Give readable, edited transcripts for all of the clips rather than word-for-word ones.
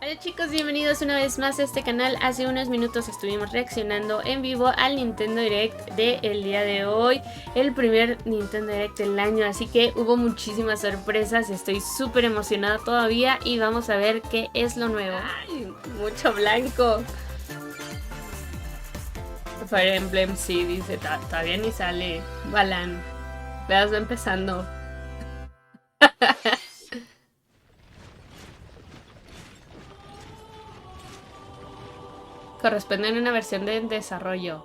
Hola chicos, bienvenidos una vez más a este canal. Hace unos minutos estuvimos reaccionando en vivo al Nintendo Direct del día de hoy, el primer Nintendo Direct del año, así que hubo muchísimas sorpresas, estoy súper emocionada todavía y vamos a ver qué es lo nuevo. ¡Ay! Mucho blanco. Fire Emblem sí, dice, todavía ni sale Balan. Veas, va empezando. Corresponde a una versión de desarrollo.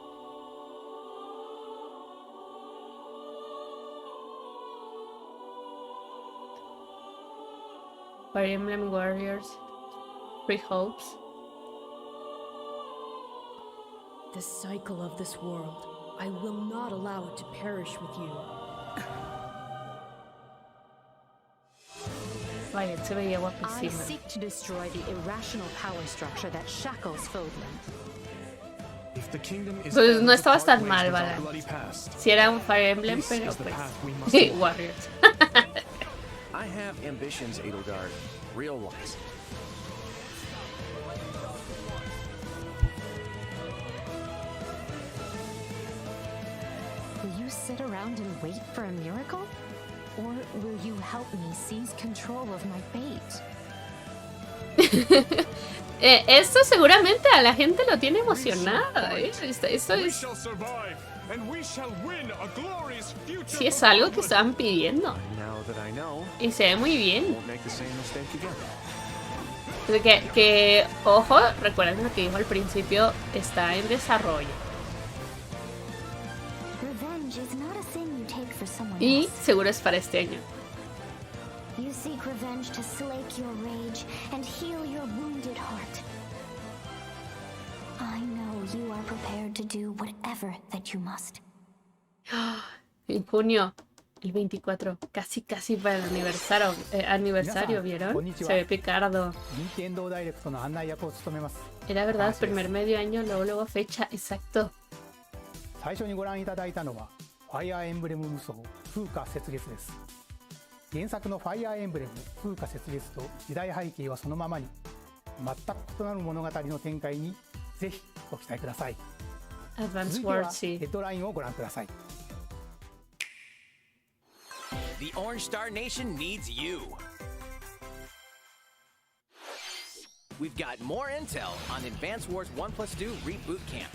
Fire Emblem Warriors, Free Hopes. The cycle of this world, I will not allow it to perish with you. Vaya, se veía I guapísima. seek to destroy the irrational power structure that shackles Fodlan. Pues no estabas tan mal, Balan. Si era un Fire Emblem, pero pues... Sí, Warriors. I have ambitions, Edelgard. Real ones. Will you sit around and wait for a miracle? Or will you help me seize control of my fate? Esto seguramente a la gente lo tiene emocionada, ¿eh? Esto es... Sí, es algo que estaban pidiendo. Y se ve muy bien. Ojo, recuerden lo que dijo al principio, está en desarrollo. Y seguro es para este año. You seek revenge to slake your rage and heal your wounded heart. I know you are prepared to do whatever that you must. En junio, el 24, casi para el aniversario, ¿vieron? Se ve picardo. Era verdad, primer medio año, luego fecha, exacto. 最初にご覧いただいたのはファイアーエンブレム無双風化雪月です。原作のファイアーエンブレム風化雪月と時代背景はそのままに全く異なる物語の展開にぜひご期待ください。 Advance 続いては Wars, ヘッドラインをご覧ください。 The Orange Star Nation needs you. We've got more intel on Advance Wars 1+2 Reboot Camp.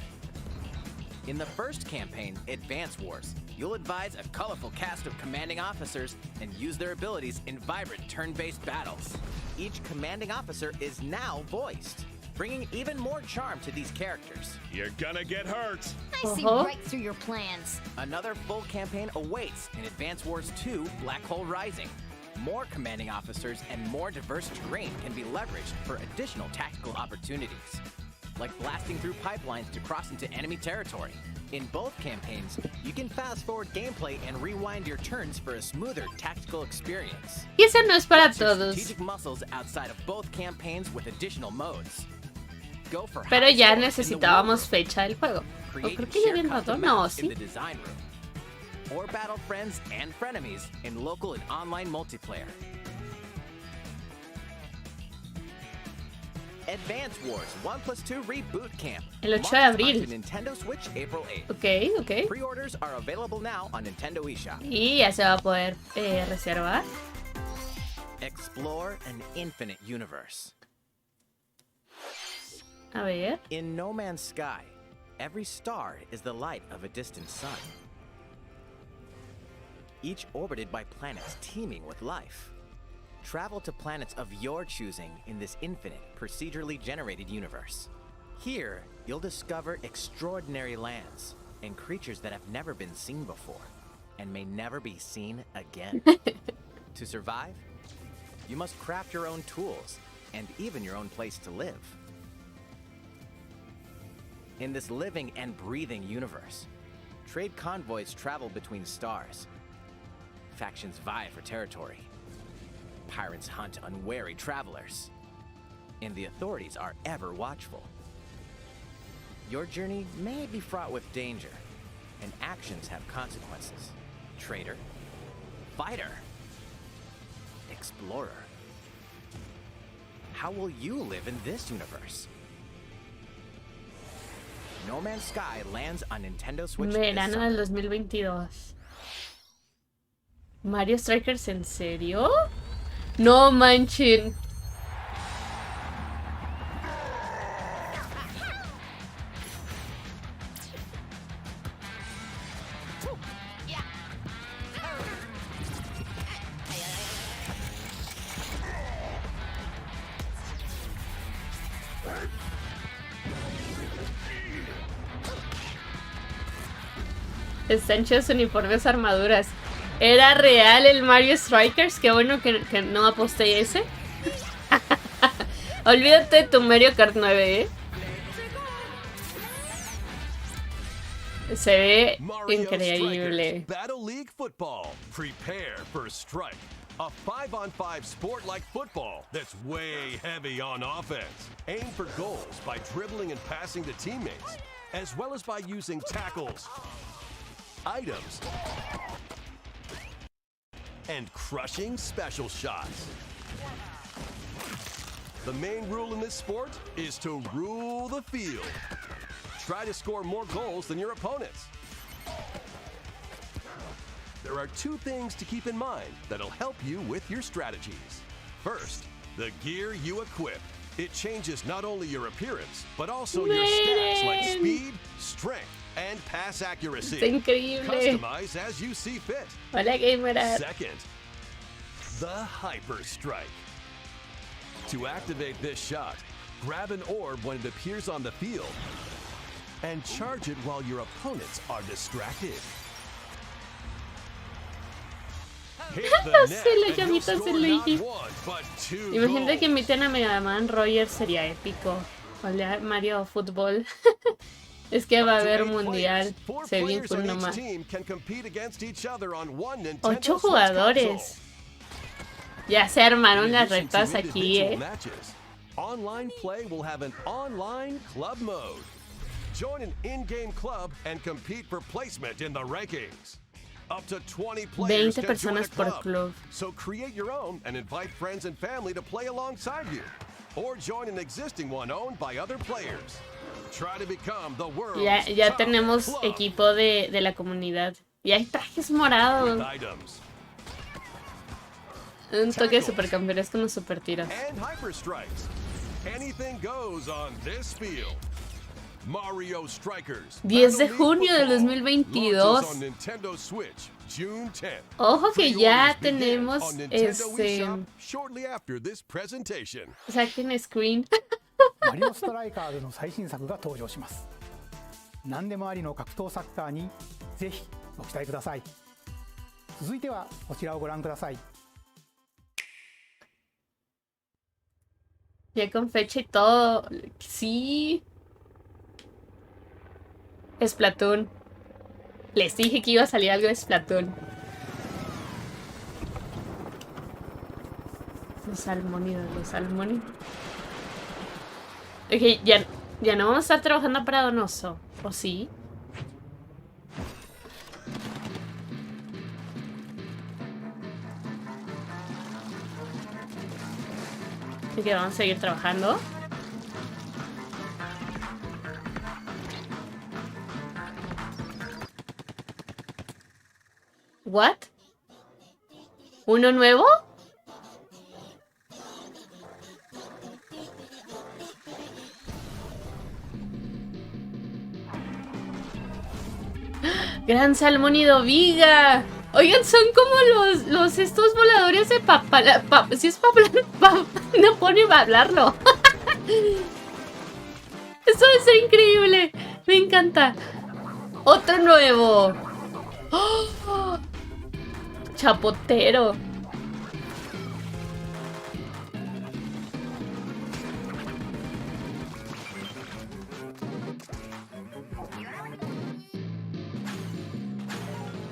In the first campaign, Advance Wars, you'll advise a colorful cast of commanding officers and use their abilities in vibrant turn-based battles. Each commanding officer is now voiced, bringing even more charm to these characters. You're gonna get hurt. I see right through your plans. Another full campaign awaits in Advance Wars 2 Black Hole Rising. More commanding officers and more diverse terrain can be leveraged for additional tactical opportunities, like blasting through pipelines to cross into enemy territory. In both campaigns, you can fast-forward gameplay and rewind your turns for a smoother tactical experience. Y eso no es para Flex your todos. strategic muscles outside of both campaigns with additional modes. Go for Pero high ya scores in the necesitábamos war fecha del juego. room. O Create creo and que ya share habían custom roto, no, maps in sí. the design room. Or battle friends and frenemies in local and online multiplayer. Advance Wars 1+2 Reboot Camp. El 8 de Launches abril. onto Nintendo Switch April 8th. Ok. Pre-orders are available now on Nintendo eShop. Y ya se va a poder reservar. Explore an infinite universe. A ver. In No Man's Sky, every star is the light of a distant sun. Each orbited by planets teeming with life. Travel to planets of your choosing in this infinite, procedurally generated universe. Here, you'll discover extraordinary lands and creatures that have never been seen before and may never be seen again. To survive, you must craft your own tools and even your own place to live. In this living and breathing universe, trade convoys travel between stars. Factions vie for territory. Pirates hunt unwary travelers. And the authorities are ever watchful. Your journey may be fraught with danger, and actions have consequences. Traitor, fighter, explorer. how will you live in this universe? No Man's Sky lands on Nintendo Switch this Verano summer. del 2022. Mario Strikers, ¿en serio? No manchen. Están chidos uniformes, armaduras. ¿Era real el Mario Strikers? Qué bueno que no aposté ese. Olvídate de tu Mario Kart 9, ¿eh? Se ve increíble. Battle League Football. Prepare for Strike. A 5-on-5 sport like football that's way heavy on offense. Aim for goals by dribbling and passing to teammates, as well as by using tackles, items, and crushing special shots. The main rule in this sport is to rule the field. Try to score more goals than your opponents. There are two things to keep in mind that'll help you with your strategies. First, the gear you equip. It changes not only your appearance, but also your stats like speed, strength, and pass accuracy. Está increíble. Customize as you see fit. Hola, gamer. Second, the Hyper Strike. To activate this shot, grab an orb when it appears on the field and charge it while your opponents are distracted. Hit the No net sé, la and you'll llamita se score lo not dije. one, but two Imagínate que goals. inviten a Mega Man Roger, sería épico. Hola, Mario Fútbol. Es que va a Up to haber 8 mundial. players. 4 Se bien players cool on each nomás. team can compete against each other on one Nintendo 8 Switch jugadores. console. Ya se armaron In las addition to retas aquí, individual eh. matches, online play will have an online club mode. Join an in-game club and compete for placement in the rankings. Up to 20 players 20 can join a personas por club. club. So create your own and invite friends and family to play alongside you. Or join an existing one owned by other players. Try to become the world's Ya top tenemos club equipo de la comunidad. Y hay trajes morados. with items Un toque de supercampeones con los super tiros. and hyper strikes. Anything goes on this field. Mario Strikers. 10 de Battle League junio del Football 2022. launches on Nintendo Switch, June 10th. Ojo que ya Pre-orders begin tenemos on Nintendo este. eShop shortly after this presentation. Saquen screen. マリオストライカーズの最新作が登場します。何でもありの格闘サッカーにぜひご期待ください。続いてはこちらをご覧ください。 Ya con fecha y todo. Sí. Splatoon. Les dije que iba a salir algo de Splatoon. Los salmónidos. Ok, ya no vamos a estar trabajando para Donoso. ¿O sí? Así que vamos a seguir trabajando. ¿What? ¿Uno nuevo? Gran salmónido viga. Oigan, son como los estos voladores de si es no pone a hablarlo. Esto debe ser increíble. Me encanta. Otro nuevo. ¡Oh! Chapotero.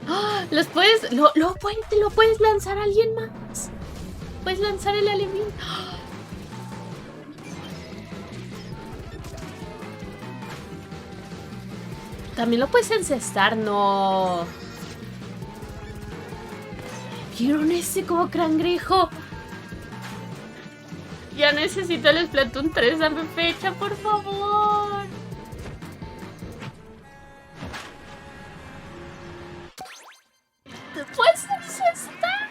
¡Ah! Los puedes. Lo puedes lanzar a alguien más. Puedes lanzar el alevín. ¡Ah! También lo puedes encestar, no. Quiero un ese como cangrejo. Ya no necesito el Splatoon 3, dame fecha, por favor. Pues eso está.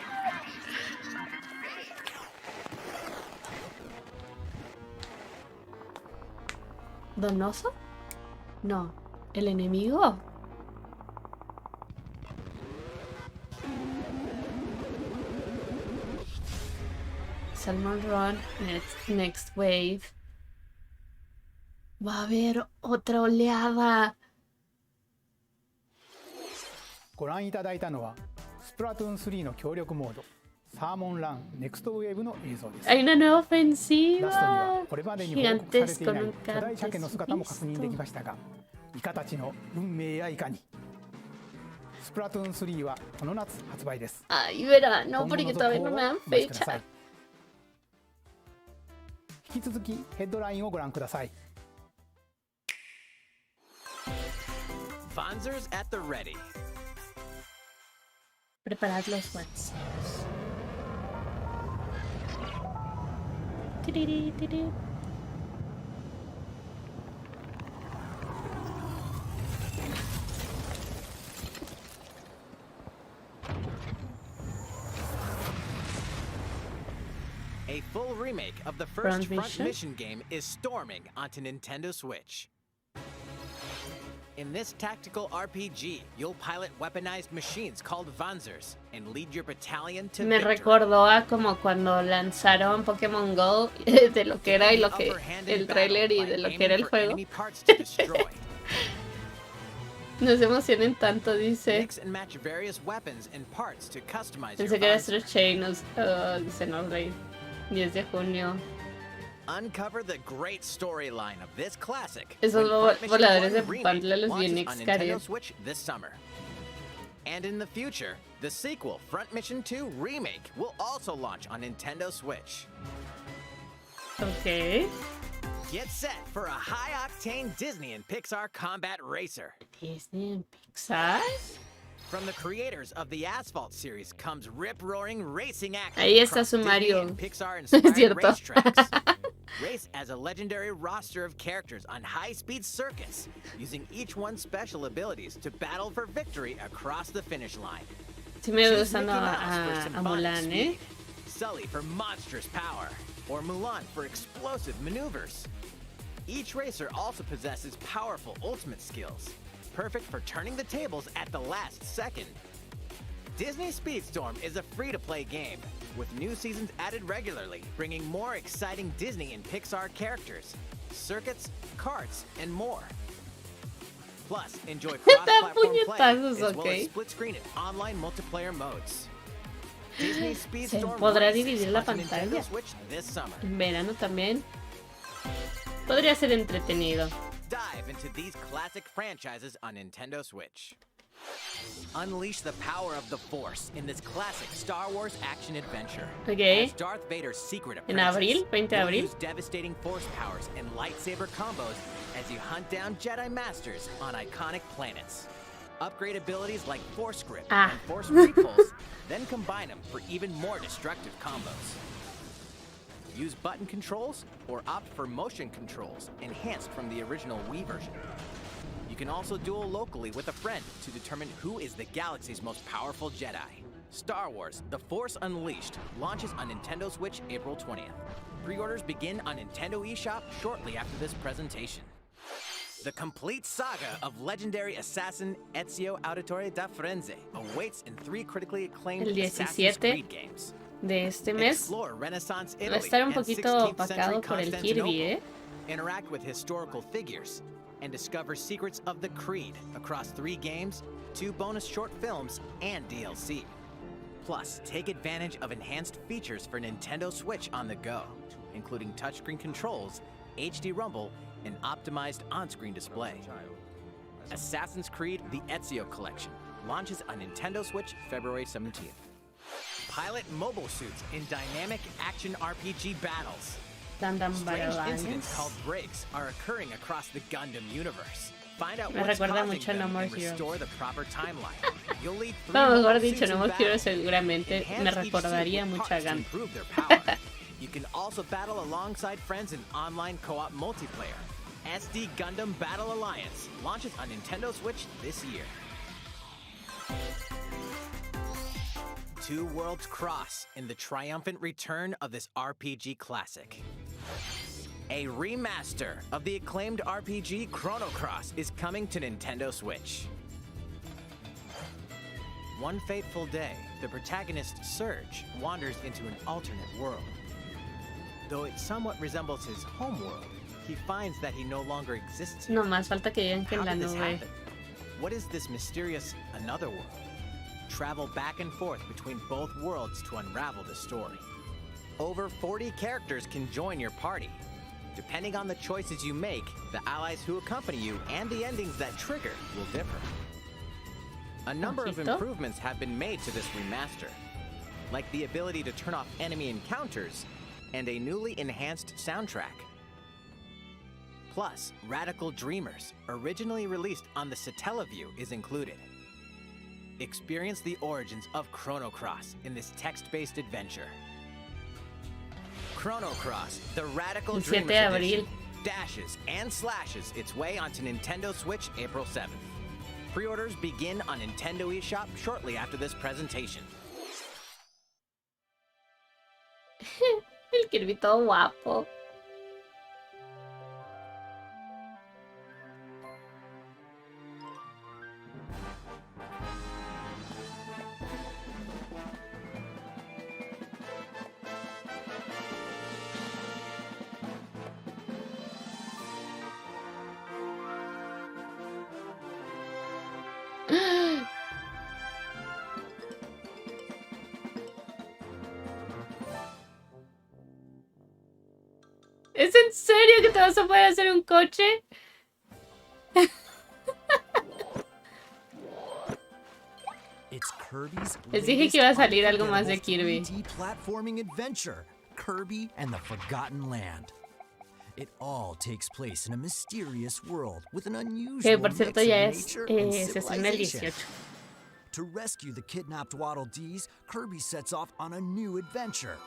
¿Donoso? No. ¿El enemigo? Salmon Run, next Wave. Va a haber otra oleada. ご覧いただいたのはスプラトゥーン3の協力モードサーモンランネクストウェーブの映像です。 Hay una nueva ラストに ofensiva. はこれまでに報告されていない Gigantes 巨大鮭の姿も確認できましたが、イカたちの運命やいかに。スプラトゥーン3はこの夏発売です。 Ay, verano, 今後の porque 続 todavía 報 no を me dan お待ちくださ fecha. い。引き続きヘッドラインをご覧ください。 Fonzers at the ready. Preparad los WhatsApp. Tiriri, tiriri. A full remake of the first Front Front Mission? Mission game is storming onto Nintendo Switch. In this tactical RPG, you'll pilot weaponized machines called Vanzers and lead your battalion to Me victory. recordó a como cuando lanzaron Pokémon Go, de lo que era y lo que el tráiler y de lo que era el juego. No se emocionen tanto, dice. Mix and match various weapons and parts to customize your Pensé que era Vanzer. Stretch Chain, dice Norley. 10 de junio. Uncover the great storyline of this classic. Esos when Front Mission voladores 1 de Remake pantla los launches bien on Nintendo excaries. Switch this summer. And in the future, the sequel, Front Mission 2 Remake, will also launch on Nintendo Switch. Ok. Get set for a high-octane Disney and Pixar combat racer. Disney en Pixar. From the creators of the Asphalt series comes rip-roaring racing action. Ahí está across su Disney Mario. and Pixar Es inspired cierto. racetracks. Race as a legendary roster of characters on high-speed circuits, using each one's special abilities to battle for victory across the finish line. Sí me Choose gustan Mickey Mouse for a symbolic Mulan, speed, Sully for monstrous power, or Mulan for explosive maneuvers. Each racer also possesses powerful ultimate skills, perfect for turning the tables at the last second. Disney Speedstorm is a free-to-play game, with new seasons added regularly, bringing more exciting Disney and Pixar characters, circuits, karts, and more. Plus, enjoy cross-platform play, as well ok. as split-screen and online multiplayer modes. Disney ¿Se Speedstorm podrá races dividir la onto Nintendo pantalla? Switch this summer. En verano también. Podría ser entretenido. Dive into these classic franchises on Nintendo Switch. Unleash the power of the Force in this classic Star Wars action-adventure. Ok. As Darth Vader's secret En apprentice, abril, 20 de you'll abril. use devastating Force powers and lightsaber combos as you hunt down Jedi Masters on iconic planets. Upgrade abilities like Force Grip and Force Repulse, then combine them for even more destructive combos. Use button controls or opt for motion controls, enhanced from the original Wii version. You can also duel locally with a friend to determine who is the galaxy's most powerful Jedi. Star Wars: The Force Unleashed launches on Nintendo Switch April 20th. Pre-orders begin on Nintendo eShop shortly after this presentation. The complete saga of legendary assassin Ezio Auditore da Firenze awaits in 3 critically acclaimed El Assassin's 17 Creed games. de este mes Explore Renaissance va a Italy estar un and poquito 16th century opacado por el Kirby, Interact with historical figures and discover secrets of the Creed across 3 games, 2 bonus short films, and DLC. Plus, take advantage of enhanced features for Nintendo Switch on the go, including touchscreen controls, HD Rumble, and optimized on-screen display. Assassin's Creed: The Ezio Collection launches on Nintendo Switch February 17th. Pilot mobile suits in dynamic action RPG battles. Strange incidents called breaks are occurring across the Gundam universe. Find out Me what's recuerda causing mucho a No them More and restore the proper timeline. You'll lead 3 No, mobile mejor suits dicho, in No More battle. Heroes seguramente me Enhance each suit recordaría with mucho a parts to Gundam. improve their power. You can also battle alongside friends in online co-op multiplayer. SD Gundam Battle Alliance launches on Nintendo Switch this year. Two worlds cross in the triumphant return of this RPG classic. A remaster of the acclaimed RPG Chrono Cross is coming to Nintendo Switch. One fateful day, the protagonist Surge wanders into an alternate world. Though it somewhat resembles his homeworld, he finds that he no longer exists here. No más falta que digan que en How la did this nube. happen? What is this mysterious another world? Travel back and forth between both worlds to unravel the story. Over 40 characters can join your party. Depending on the choices you make, the allies who accompany you and the endings that trigger will differ. A number of Ojito. improvements have been made to this remaster, like the ability to turn off enemy encounters and a newly enhanced soundtrack. Plus, Radical Dreamers, originally released on the Satellaview, is included. Experience the origins of Chrono Cross in this text-based adventure. Chrono Cross, the Radical El 7 Dreamers de abril. edition, dashes and slashes its way onto Nintendo Switch April 7th. Pre-orders begin on Nintendo eShop shortly after this presentation. El Kirby todo guapo. ¿Es en serio que te vas a poder hacer un coche? It's Kirby's Les dije que iba a salir algo latest más de Kirby. 3D platforming adventure, Kirby and the Forgotten Land. It all takes place in a mysterious world with an unusual Que por mix cierto of ya es, nature and se estrena el civilization. 18. To rescue the kidnapped Waddle Dees, Kirby sets off on a new adventure.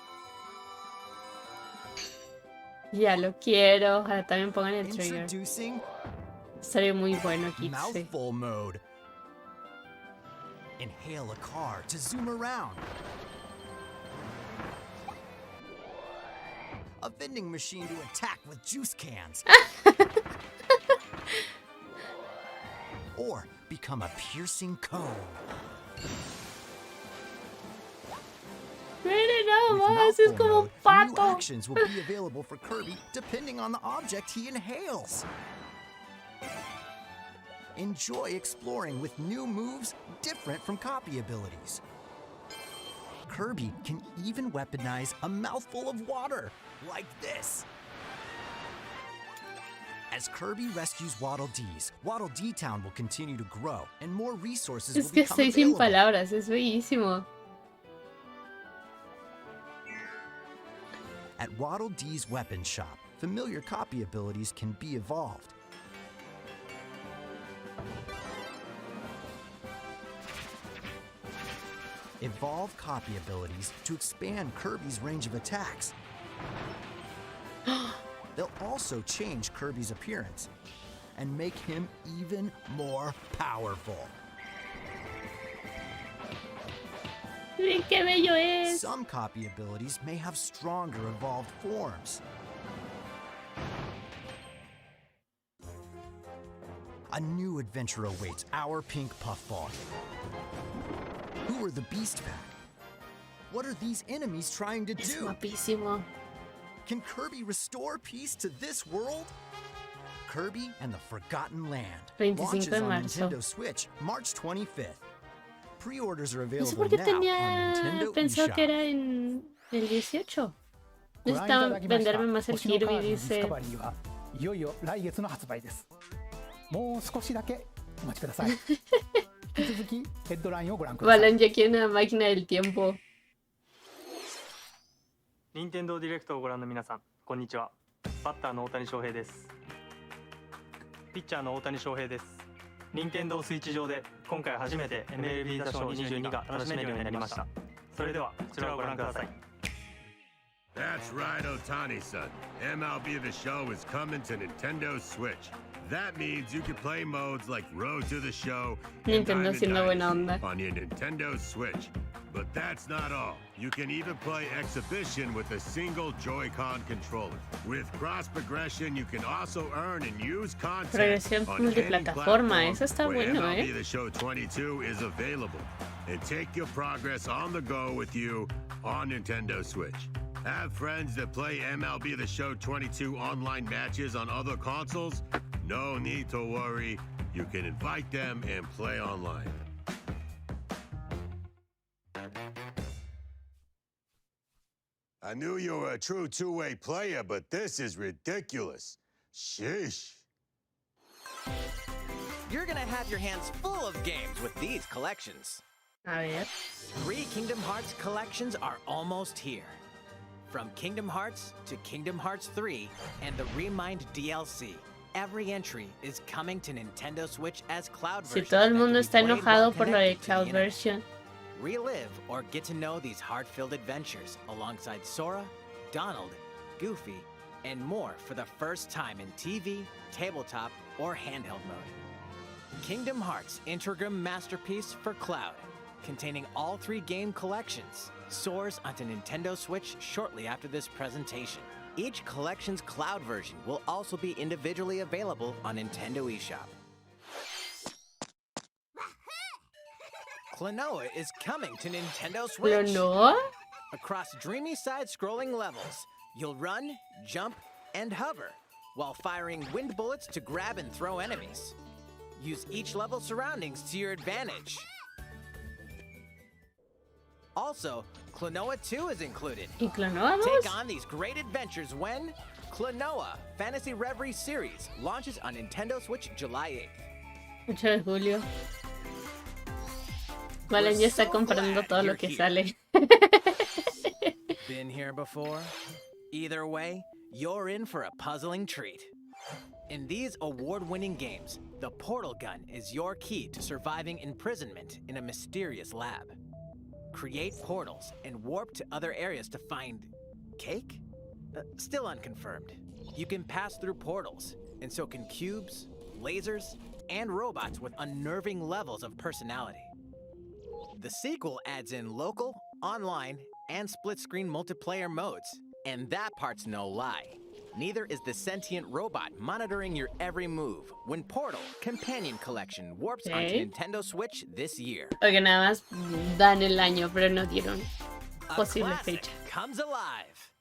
Ya lo quiero. Ojalá también pongan el trigger. Introducing Estaría muy bueno aquí. Sí. Mouthful Mode. Inhale a car to zoom around. A vending machine to attack with juice cans. Or become a piercing cone. Miren nada With más, es Mouthful como un Mode, new pato. actions will be available for Kirby depending on the object he inhales. Enjoy exploring with new moves different from copy abilities. Kirby can even weaponize a mouthful of water, like this. As Kirby rescues Waddle Dees, Waddle Dee Town will continue to grow, and more resources Es will que become estoy sin available. palabras, es bellísimo. At Waddle Dee's weapon shop, familiar copy abilities can be evolved. Evolve copy abilities to expand Kirby's range of attacks. They'll also change Kirby's appearance and make him even more powerful. Miren qué bello es. Some copy abilities may have stronger evolved forms. A new adventure awaits our pink puffball. Who are the Beast Pack? What are these enemies trying to Es do? guapísimo. Can Kirby restore peace to this world? Kirby and the Forgotten Land 25 launches de on marzo. Nintendo Switch March 25th. Pre-orders are No sé available por qué now tenía on Nintendo pensado eShop. que era en el 18. ご覧いた Necesitaban だきました venderme más el 星のカー Kirby, ドディス dice. カバリーはいよいよ来月の発売です。もう少しだけお待ちください。引き続きヘッドラインをご覧ください。 Balan ya quiere una máquina del tiempo. 任天堂ディレクトをご覧の皆さん、こんにちは。バッターの大谷翔平です。ピッチャーの大谷翔平です。任天堂スイッチ上で今回初めて MLB 打賞22が楽しめるようになりました。それではこちらをご覧ください。That's right, Otani-san. MLB The Show is coming to Nintendo Switch. That means you can play modes like Road to the Show and Nintendo Diamond siendo buena Dynasty onda. on your Nintendo Switch. But that's not all. You can even play Exhibition with a single Joy-Con controller. With cross progression, you can also earn and use content Progresión on any multiplataforma, platform eso está where bueno, MLB The Show 22 is available. And take your progress on the go with you on Nintendo Switch. Have friends that play MLB The Show 22 online matches on other consoles? No need to worry. You can invite them and play online. I knew you were a true two-way player, but this is ridiculous. Sheesh. You're gonna have your hands full of games with these collections. A ver. 3 Kingdom Hearts collections are almost here. From Kingdom Hearts to Kingdom Hearts 3 and the Remind DLC, every entry is coming to Nintendo Switch as cloud Si versions todo el that mundo can be está played enojado while por lo de connected to the Cloud internet. Version. Relive or get to know these heart-filled adventures alongside Sora, Donald, Goofy, and more for the first time in TV, tabletop, or handheld mode. Kingdom Hearts Intergram Masterpiece for Cloud, containing all 3 game collections, soars onto Nintendo Switch shortly after this presentation. Each collection's cloud version will also be individually available on Nintendo eShop. Klonoa is coming to Nintendo Switch. ¿Klonoa? Across dreamy side-scrolling levels, you'll run, jump, and hover, while firing wind bullets to grab and throw enemies. Use each level's surroundings to your advantage. Also, Klonoa 2 is included. ¿Y Klonoa 2? Take on these great adventures when Klonoa Fantasy Reverie Series launches on Nintendo Switch July 8th. 8 de julio. Valen ya está comprando todo lo que sale. Been here before? Either way, you're in for a puzzling treat. In these award-winning games, the portal gun is your key to surviving imprisonment in a mysterious lab. Create portals and warp to other areas to find cake? Still unconfirmed. You can pass through portals, and so can cubes, lasers, and robots with unnerving levels of personality. The sequel adds in local, online, and split-screen multiplayer modes. And that part's no lie. Neither is the sentient robot monitoring your every move when Portal Companion Collection warps onto Nintendo Switch this year. Porque nada más dan el año, pero no dieron A posible classic fecha. comes alive.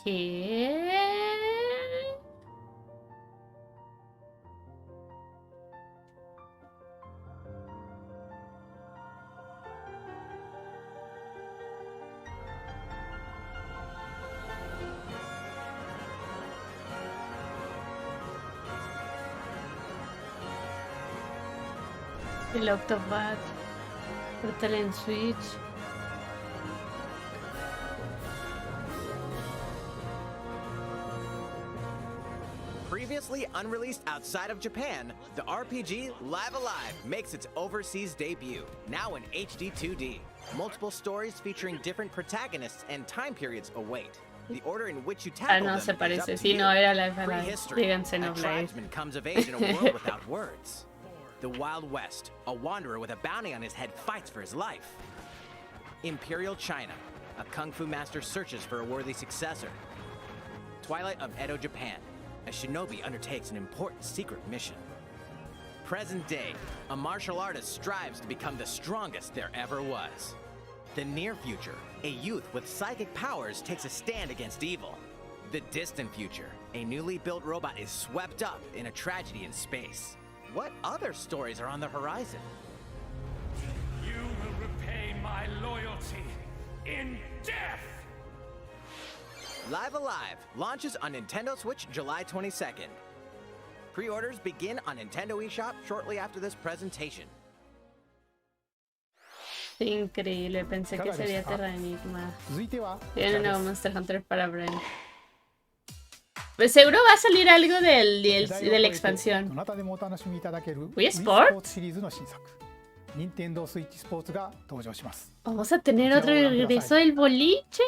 ¿Qué? El Octopath. Portal en Switch. Previously unreleased outside of Japan, the RPG Live Alive makes its overseas debut, now in HD 2D. Multiple stories featuring different protagonists and time periods await. The order in which you tackle no them se is parece. up to Sí, you. no, era Live Alive. Prehistory, Digan a Xenoblade. tribesman comes of age in a world without words. The Wild West, a wanderer with a bounty on his head fights for his life. Imperial China, a kung fu master searches for a worthy successor. Twilight of Edo, Japan, a shinobi undertakes an important secret mission. Present day, a martial artist strives to become the strongest there ever was. The near future, a youth with psychic powers takes a stand against evil. The distant future, a newly built robot is swept up in a tragedy in space. What other stories are on the horizon? You will repay my loyalty in death! Live Alive launches on Nintendo Switch July 22nd. Pre-orders begin on Nintendo eShop shortly after this presentation. Increíble, pensé que sería Terra Enigma. 続いては Tiene un nuevo Monster Hunter para Bren. Pues seguro va a salir algo de la ど expansión. なたでもお楽しみいただける Wii Wii Sport? スポーツシリーズの新作 Nintendo Switch スポーツが登場します。 Vamos a tener otro regreso del boliche.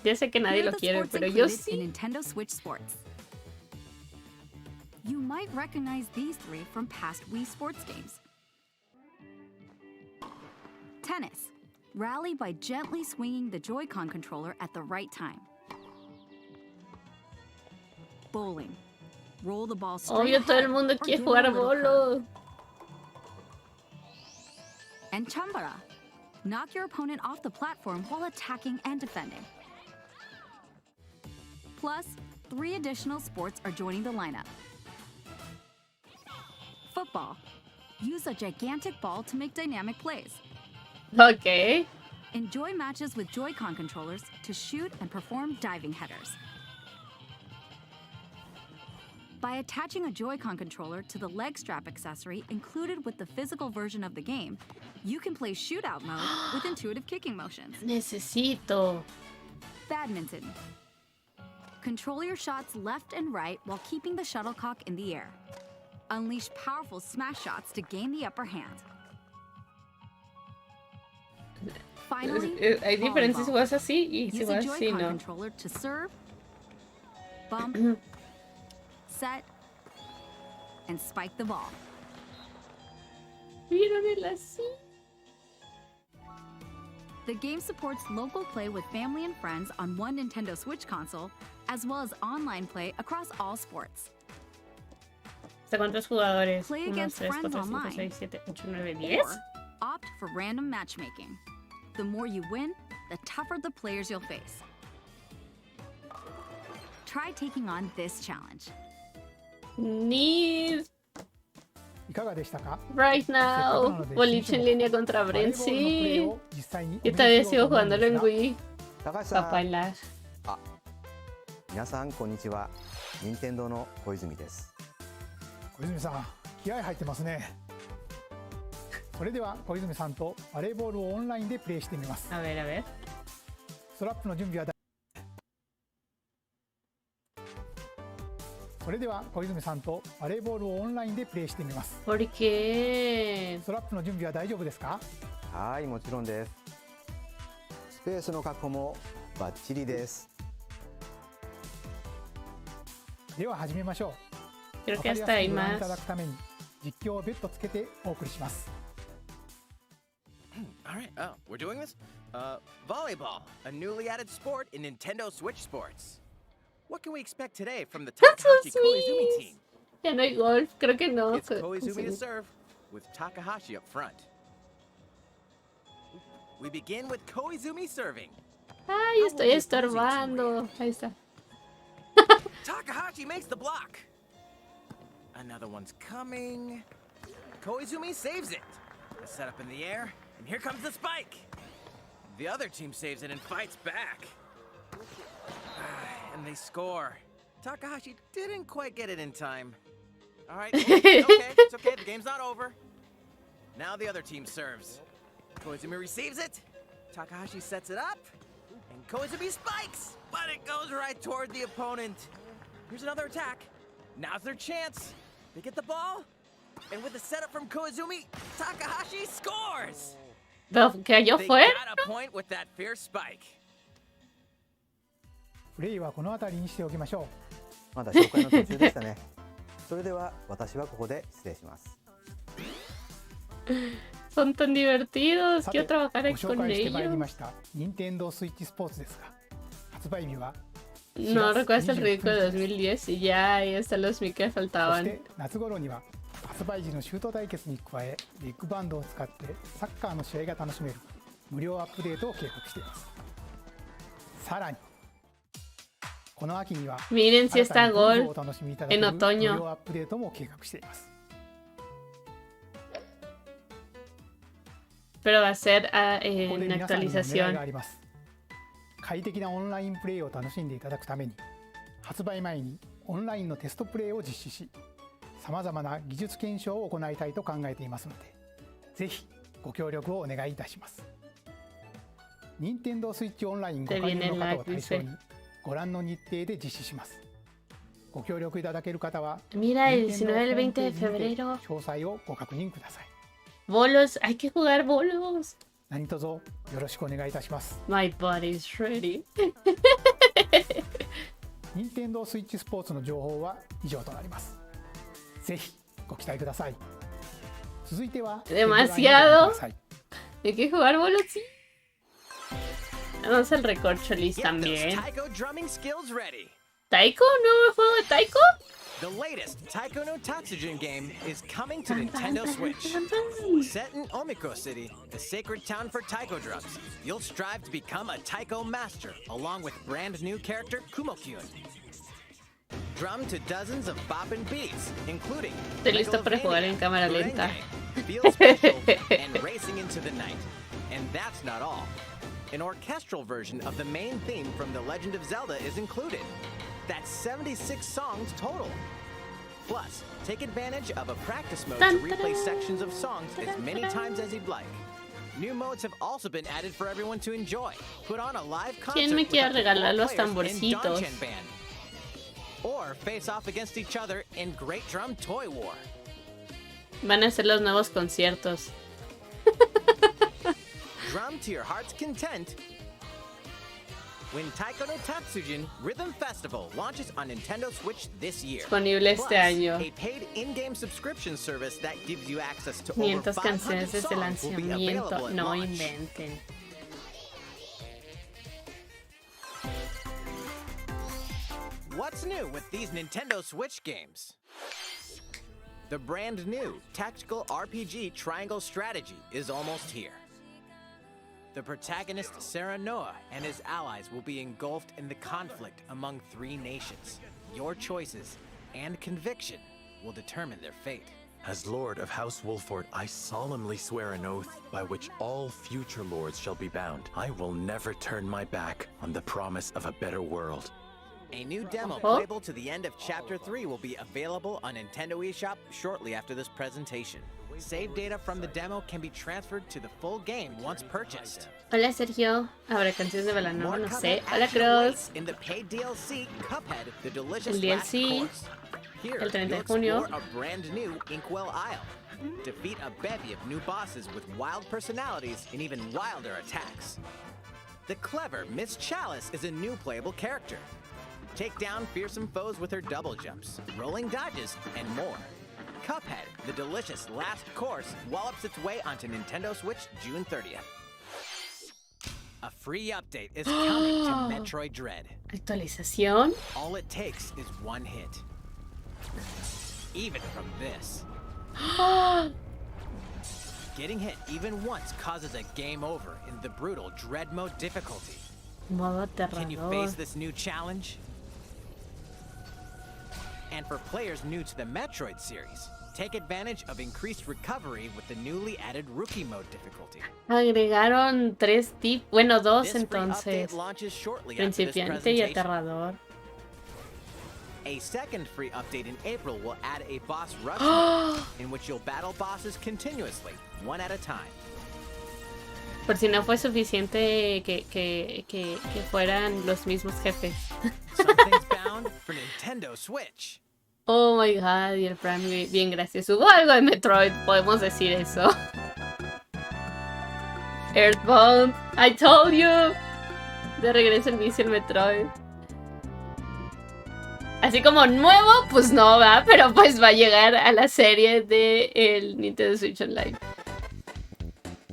Ya sé que nadie lo quiere, pero yo sí. Nintendo Switch Sports. You might recognize these three from past Wii Sports games. Tennis. Rally by gently swinging the Joy-Con controller at the right time. Bowling. Roll the ball straight Obvio, todo el ahead mundo or quiere give jugar it a a little curve. bolo. And Chambara. Knock your opponent off the platform while attacking and defending. Plus, 3 additional sports are joining the lineup. Football. Use a gigantic ball to make dynamic plays. Ok. Enjoy matches with Joy-Con controllers to shoot and perform diving headers. By attaching a Joy-Con controller to the leg strap accessory included with the physical version of the game, you can play shootout mode with intuitive kicking motions. Necesito. Badminton. Control your shots left and right while keeping the shuttlecock in the air. Unleash powerful smash shots to gain the upper hand. Finally, Hay diferentes volleyball. juegos así y Use a juegos así, Joy-Con ¿no? controller to serve, bump, set, and spike the ball. ¿Vieron el así? The game supports local play with family and friends on one Nintendo Switch console, as well as online play across all sports. ¿Hasta cuántos jugadores? Play 1, against 3, 4, friends 5, online. 6, 7, 8, 9, 10. Or opt for random matchmaking. The more you win, the tougher the players you'll face. Try taking on this challenge. Need いかがでしたか？ right now. Boliche en línea contra Bren. Sí. Yo todavía sigo jugándolo en Wii. 高橋さん、 Para bailar. 皆さんこんにちは。任天堂の小泉です。小泉さん、気合入ってますね。それでは小泉さんとバレーボールをオンラインでプレイしてみます。 A ver, a ver. ストラップの準備はそれでは小泉さんとバレーボールをオンラインでプレイしてみます。 ¿Por qué? ストラップの準備は大丈夫ですか？はい、もちろんです。スペースの確保もバッチリです。では始めましょう。 Creo わ que かりや hasta す hay くご覧いただ más. くために実況を別途つけてお送りします。 All right. Oh, we're doing this? Volleyball, a newly added sport in Nintendo Switch Sports. What can we expect today from the That's so Takahashi Koizumi sweet. team? Ya no hay golf. Creo que no. It's Koizumi to serve, with Takahashi up front. We begin with Koizumi serving. Ay, estoy estorbando. Ahí está. Takahashi makes the block. Another one's coming. Koizumi saves it. The setup in the air, and here comes the spike. The other team saves it and fights back. And they score. Takahashi didn't quite get it in time. All right, it's okay. The game's not over. Now the other team serves. Koizumi receives it. Takahashi sets it up. And Koizumi spikes, but it goes right toward the opponent. Here's another attack. Now's their chance. They get the ball. And with the setup from Koizumi, Takahashi scores. ¿Que yo They fue? got a point with that fierce spike. プレイはこの辺りにしておきましょう。まだ紹介の途中でしたね。それでは私はここで失礼します。Son tan divertidos. さ Quiero て、ご trabajar 紹 con 介してまいり ellos. ました任天堂スイッチスポーツですが、発売日は No recuerdas el ridículo de 2010 y ya ahí están los Mickey que そし faltaban. て夏頃には発売時のシュート対決に加えビッグバンドを使ってサッカーの試合が楽しめる無料アップデートを計画しています。さらにこの秋には Miren si 新た está にゴルフ Gol をお楽しみいただけ en る無 otoño. 料アップデートも計画しています。 Pero va a ser ここで en 皆さんにも狙いが actualización. あります。快適なオンラインプレイを楽しんでいただくために発売前にオンラインのテストプレイを実施し、さまざまな技術検証を行いたいと考えていますので、ぜひご協力をお願いいたします。任天堂スイッチオンラインご加入の方を対象にご覧の日程で実施します。ご協力いただける方は Mira, el 任天堂 19 el 20 de ホームページにて febrero. 詳細をご確認ください。Bolos, hay que jugar bolos. 何卒よろしくお願いいたします。 My body's ready. 任天堂スイッチスポーツの情報は以上となります。ぜひご期待ください。続いては Demasiado. Hay que jugar bolos, sí. Vamos al recorcholis también. ¿Taiko? ¿Nuevo juego de Taiko? The latest Taiko no Tatsujin game is coming to Nintendo Switch. Set in Omiko City, the sacred town for taiko drums, you'll strive to become a taiko master, along with brand new character Kumo-kyun. Drum to dozens of boppin' beats, including Estoy listo para jugar en cámara lenta. Feel special, and racing into the night. And that's not all. An orchestral version of the main theme from The Legend of Zelda is included. That's 76 songs total. Plus, take advantage of a practice mode to replay sections of songs as many times as you'd like. New modes have also been added for everyone to enjoy. Put on a live concert ¿Quién me quiere regalar los in tamborcitos? Danchan Band. Or face off against each other in Great Drum Toy War. Van a ser los nuevos conciertos. Drum to your heart's content. When Taiko no Tatsujin Rhythm Festival launches on Nintendo Switch this year. Disponible este año. A paid in-game subscription service that gives you access to 500 over 500 canciones desde el songs will be available lanzamiento. at No launch. inventen. What's new with these Nintendo Switch games? The brand new tactical RPG Triangle Strategy is almost here. The protagonist Serenoa and his allies will be engulfed in the conflict among 3 nations. Your choices and conviction will determine their fate. As Lord of House Wolford, I solemnly swear an oath by which all future lords shall be bound. I will never turn my back on the promise of a better world. A new demo playable to the end of Chapter 3 will be available on Nintendo eShop shortly after this presentation. Save data from the demo can be transferred to the full game once purchased. Hola Sergio, ¿habrá canciones de Balanoa? No sé. Hola Cross. In the paid DLC, Cuphead, the delicious El DLC, el 30 de junio. a brand new Inkwell Isle. Defeat a bevy of new bosses with wild personalities and even wilder attacks. The clever Miss Chalice is a new playable character. Take down fearsome foes with her double jumps, rolling dodges, and more. Cuphead, the delicious last course, wallops its way onto Nintendo Switch June 30th. A free update is coming to Metroid Dread. Actualización. All it takes is one hit. Even from this. Getting hit even once causes a game over in the brutal Dread Mode difficulty. Modo Can you face this new challenge? And for players new to the Metroid series, take advantage of increased recovery with the newly added Rookie Mode difficulty. Agregaron 3 tips, bueno 2 This free entonces. update launches shortly after this Principiante y presentation. aterrador. A second free update in April will add a boss rush mode, in which you'll battle bosses continuously, one at a time. Por si no fue suficiente que fueran los mismos jefes. Something's bound for Nintendo Switch. Oh my god, y el Prime bien gracioso. Hubo algo de Metroid, podemos decir eso. Earthbound, I told you. De regreso el vicio el Metroid. Así como nuevo, pues no va, pero pues va a llegar a la serie de el Nintendo Switch Online.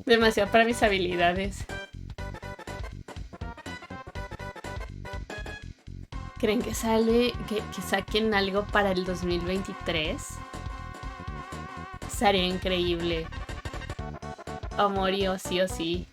Demasiado para mis habilidades. ¿Creen que que saquen algo para el 2023? Sería increíble. Amorío, sí o sí.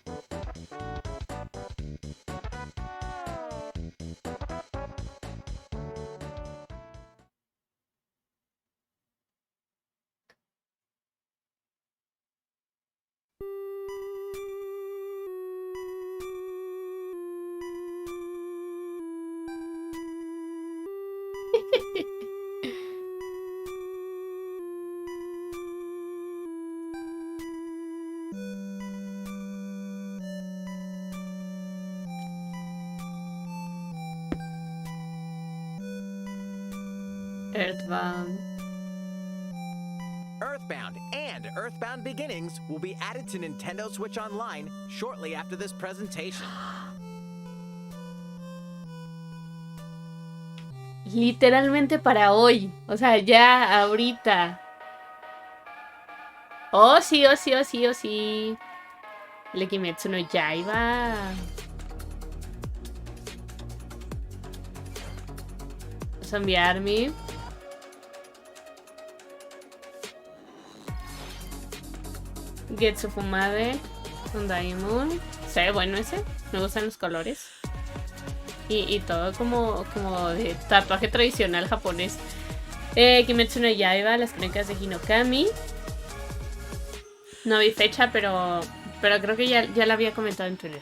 Earthbound. Earthbound and Earthbound Beginnings will be added to Nintendo Switch Online shortly after this presentation. Literalmente para hoy. O sea, ya ahorita. Oh, sí, oh, sí, oh, sí, oh, sí. El Kimetsu no Yaiba. Vamos a enviarme. Getsu Fumade. Un Daimon. Se ve bueno ese. Me gustan los colores. Y todo como de tatuaje tradicional japonés. Kimetsu no Yaiba, las crónicas de Hinokami. No vi fecha, pero creo que ya la había comentado en Twitter.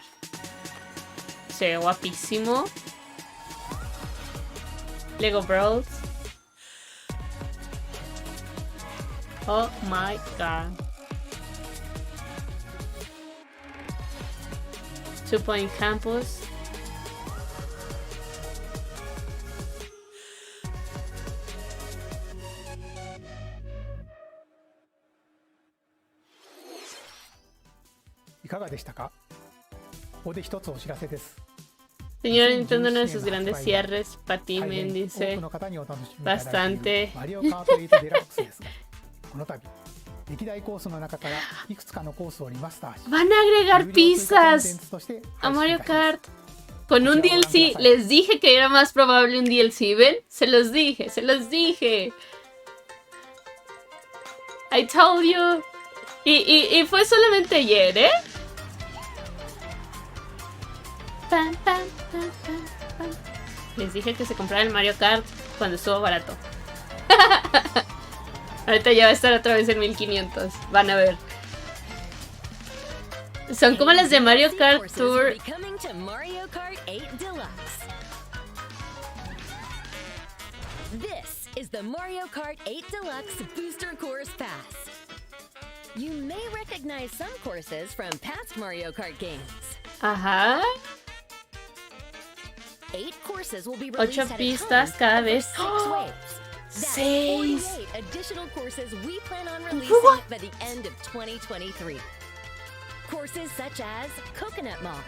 Se ve guapísimo. Lego Bros. Oh my god. 2 Point Campus. Señor Nintendo, uno de sus grandes cierres, Patimen dice bastante. Van a agregar pistas a Mario Kart con un DLC. Les dije que era más probable un DLC, ¿ven? Se los dije. I told you. Y fue solamente ayer, ¿eh? Pam, pam, pam, pam, pam. Les dije que se comprara el Mario Kart cuando estuvo barato. Ahorita ya va a estar otra vez en 1500. Van a ver. Son como las de Mario Kart Tour. This is the Mario Kart 8 Deluxe Booster Course Pass. You may recognize some courses from past Mario Kart games. Ajá. 8 courses will be released 8 pistas cada vez. 6 additional courses we plan on releasing by the end of 2023. Courses such as Coconut Mall.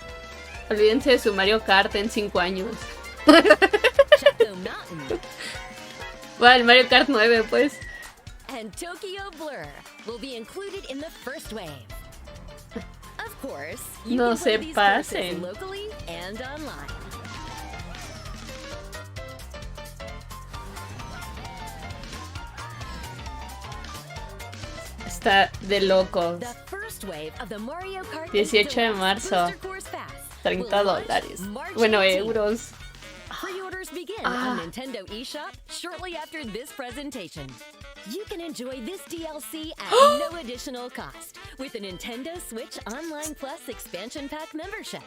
Olvídense de su Mario Kart en 5 años. Chaco Mountain. Bueno, el Mario Kart 9, pues. And Tokyo Blur will be included in the first wave. Of course, you no can se play these pasen. courses locally and online. Está de locos. 18 de marzo. $30. Bueno, euros. Pre-orders begin on Nintendo eShop shortly after this presentation. You can enjoy this DLC at no additional cost with a Nintendo Switch Online Plus Expansion Pack membership.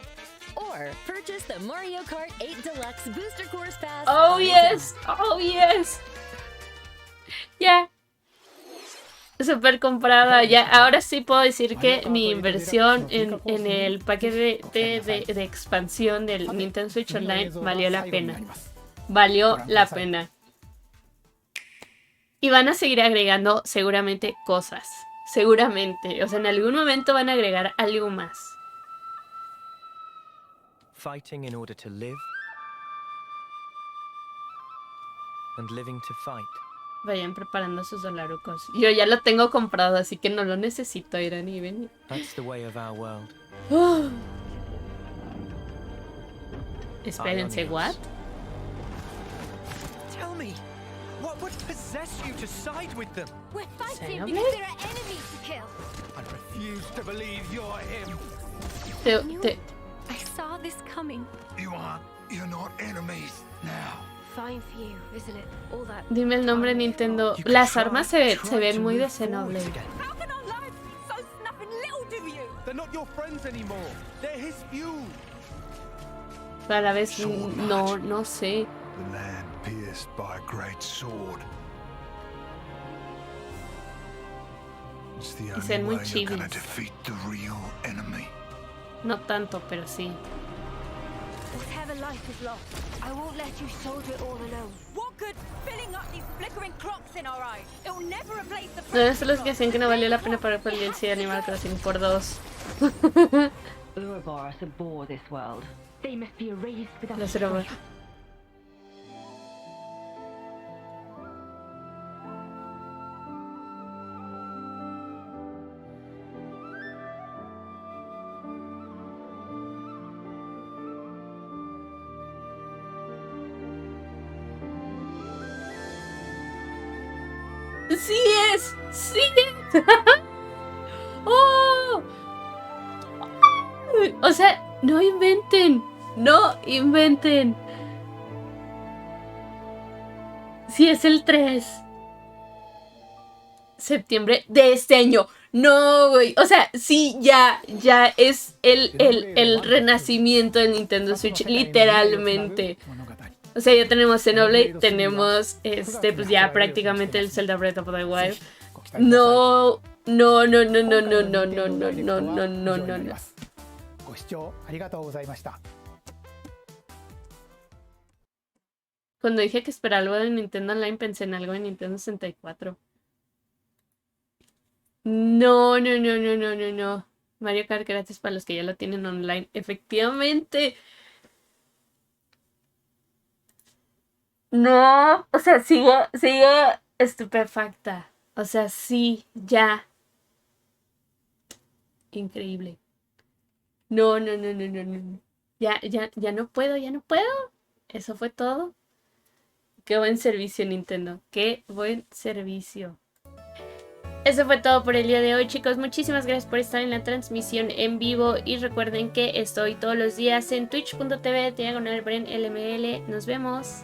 Or purchase the Mario Kart 8 Deluxe Booster Course Pass. Oh yes, oh yes. Ya. Super comprada. Ya, ahora sí puedo decir que mi inversión en el paquete de expansión del Nintendo Switch Online valió la pena. Valió la pena. Y van a seguir agregando seguramente cosas. Seguramente. O sea, en algún momento van a agregar algo más. Fighting in order to live. And living to fight. Vayan preparando sus dolarucos. Yo ya lo tengo comprado, así que no lo necesito, Irán y ven. That's the way of our world. Espérense, what? Tell me, what would possess you to side with them? We're fighting Xenoblade? because there are enemies to kill. I refuse to believe you're him. I saw this coming. You're not enemies now. Fine for you, isn't it? All that. Dime el nombre Nintendo. Las armas se ven muy de Xenoblade. How can our lives be so snuffing little to you? They're not your friends anymore. They're his feud. Pero a la vez no sé. The land pierced by a great sword. It's the Y ser only muy way you're gonna chivis. defeat the real enemy. No tanto, pero sí. Whatever life is lost, I won't let you soldier it all alone. What could filling up these flickering No, esos son los que decían que no valía la pena pagar por el DLC de Animal Crossing por 2. Ouroboros abhor this world. They must be erased without Los Ouroboros. ¡Sí es! ¡Sí es! ¡Oh! O sea, no inventen. No inventen. Sí es el 3 septiembre de este año. No, güey. O sea, sí, ya es el renacimiento de Nintendo Switch, literalmente. O sea, ya tenemos Xenoblade, tenemos pues ya prácticamente el Zelda Breath of the Wild. No. Cuando dije que esperaba algo de Nintendo Online, pensé en algo de Nintendo 64. No. Mario Kart gratis para los que ya lo tienen online. Efectivamente. No, o sea, sigo estupefacta. O sea, sí, ya. Increíble. No. Ya no puedo. Eso fue todo. Qué buen servicio, Nintendo. Qué buen servicio. Eso fue todo por el día de hoy, chicos. Muchísimas gracias por estar en la transmisión en vivo. Y recuerden que estoy todos los días en twitch.tv/brenlml. Nos vemos.